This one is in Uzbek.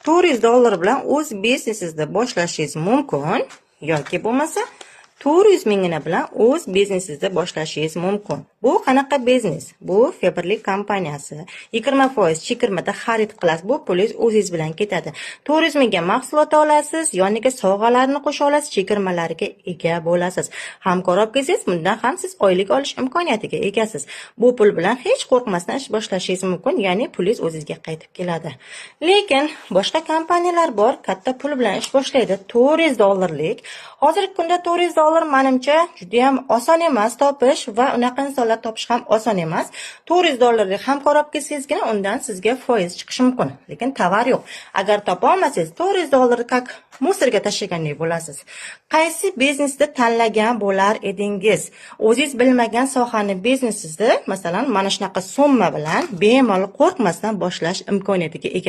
$400 bilan o'z biznesingizni boshlashingiz mumkin yoki bo'lmasa 400 mingina bilan o'z biznesingizni boshlashingiz mumkin. Bu qanaqa biznes? Bu Faberlic kompaniyasi. 20% chegirmada xarid qilasiz. Bu pulingiz o'zingiz bilan ketadi. 400 mingga mahsulot olasiz, yoniga sovg'alarni qo'sha olasiz, chegirmalarga ega bo'lasiz. Hamkor kelsangiz, bundan ham siz oylik olish imkoniyatiga egasiz. Bu pul bilan hech qo'rqmasdan ish boshlashingiz mumkin, ya'ni pulingiz o'zingizga qaytib keladi. Lekin boshqa kompaniyalar bor, katta pul bilan ish boshlaydi. $400lik. Hozirgi kunda $400 menimcha juda ham oson emas topish va unaqa insonlar topish ham oson emas. $400lik hamkor olib kelsangizgina undan sizga foiz chiqishi mumkin. Lekin tovar yo'q. Agar topa olmasangiz $400 kak musirga tashlagandek bo'lasiz. Qaysi biznesni tanlagan bo'lar edingiz? O'zingiz bilmagan sohani biznesingizni, masalan, mana shunaqa summa bilan bemalol qo'rqmasdan boshlash imkoniyatiga ega